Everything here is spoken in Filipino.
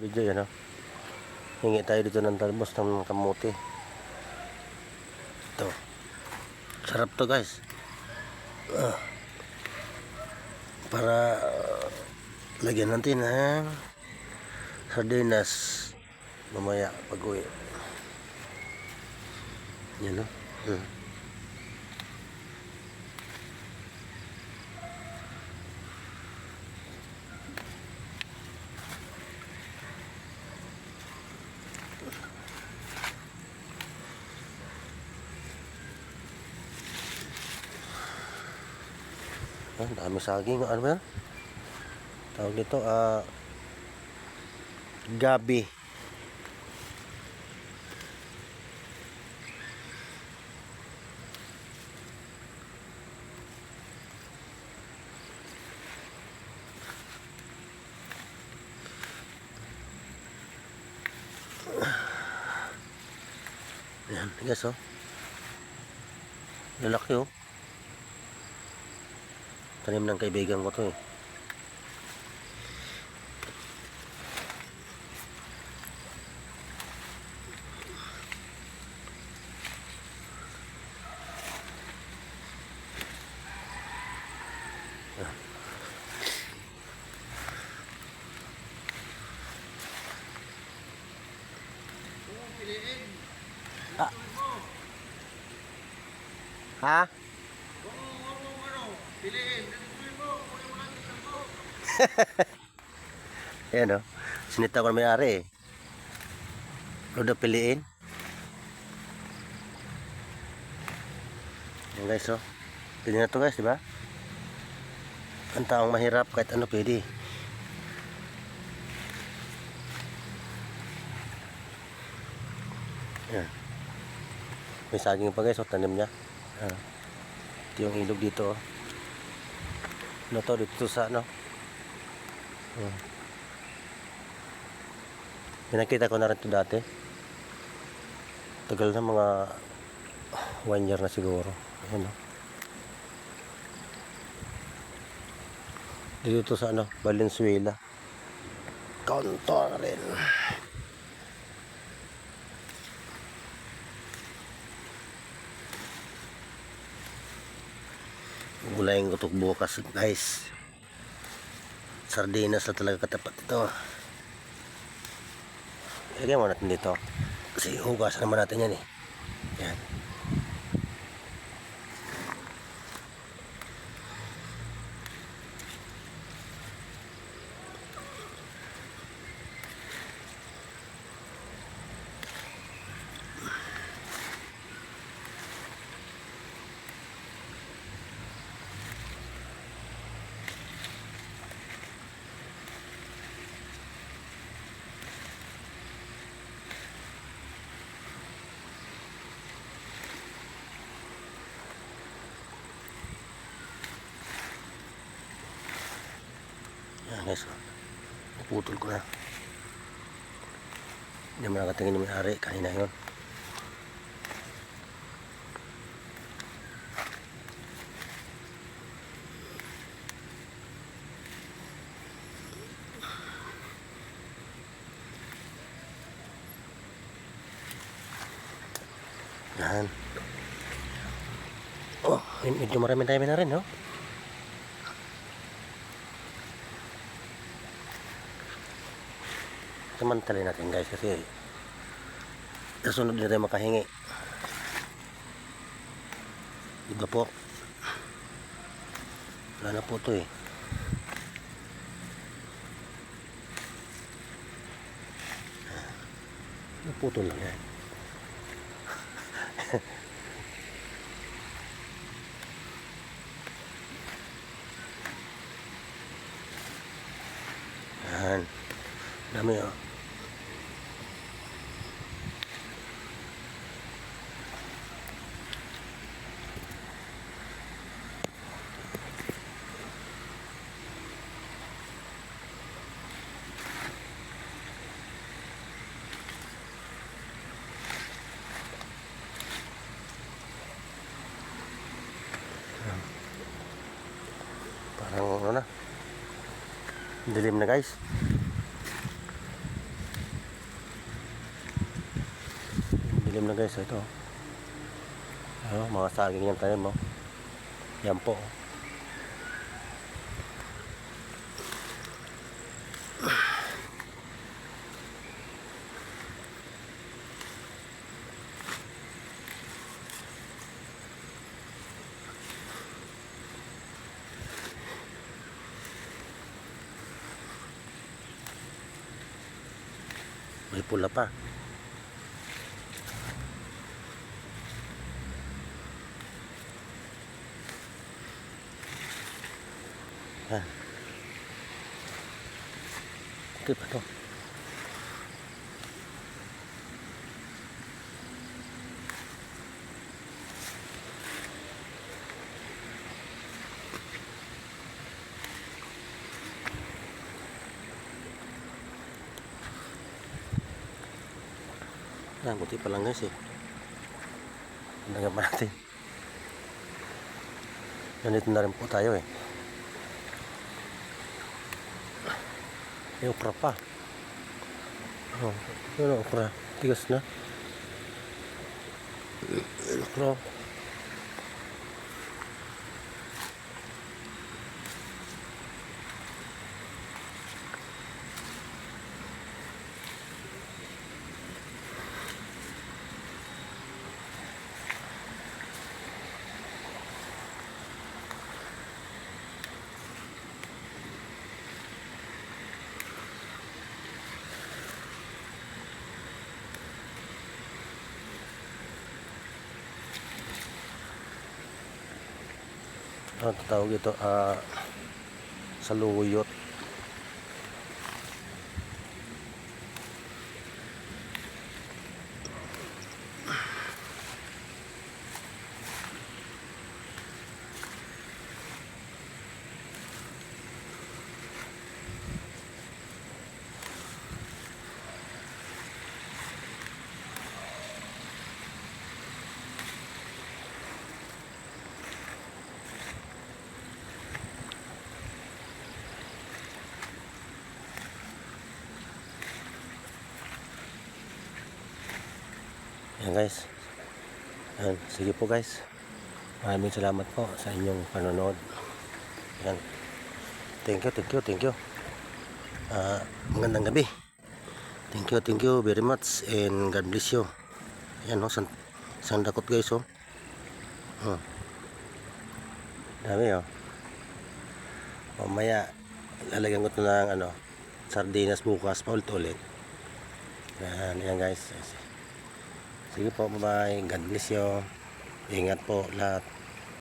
video yan, hingi tayo dito ng talbos ng kamuti. Ito, sarap to guys. Para lagyan natin ng sardinas mamaya pag uwi. Yan, dami saging. Ano ba yan? Tawag nito, gabi. Yan, guys, lalaki, tanim ng kaibigan ko to, Ha? Ayan, sinita ko na may-ari, ano daw piliin? Ayan guys, pili na to guys, diba? Ang taong mahirap kahit ano pwede. Ayan. May saging pa guys, tanim niya. Ito yung ilog dito, ano to, dito sa pinakita ko na rin ito dati. Tagal na, mga 1 year na siguro. Ayan, dito sa Valenzuela. Kanto rin. Gulayin ko ito bukas guys. Sardinas na talaga katapat ito. Ilagyan mo natin dito kasi hugasan naman natin yan. Yan. Yan guys, naputol ko na. Hindi mo nakatingin yung may-ari kanina yun. Yan. Medyo marami tayo na rin, Samantalin natin guys kasi kasunod na tayo makahingi. Diba po? Wala na po ito naputol lang yan. Yan. Dami parang dilim na guys. Dilim na guys, ito. Mga saging yung tanim mo. Yan po. May pula pa. Yan. Ito pa to. Yan, buti pa lang guys eh. Nagam pa natin. Nandito na rin po tayo eh. May okra pa. Oh, yun okra. Tigas na. Okra. Ano tawag ito? Saluyot. Yan guys. Yan. Sige po guys. Maraming salamat po sa inyong panonood. Yan. Thank you. Magandang gabi. Thank you very much and God bless you. Yan oh, isang dakot guys oh. Dami oh. Mamaya lalagyan ko ito ng sardinas bukas pa ulit. Yan guys. Sige po, bye bye. God bless you. Ingat po lahat.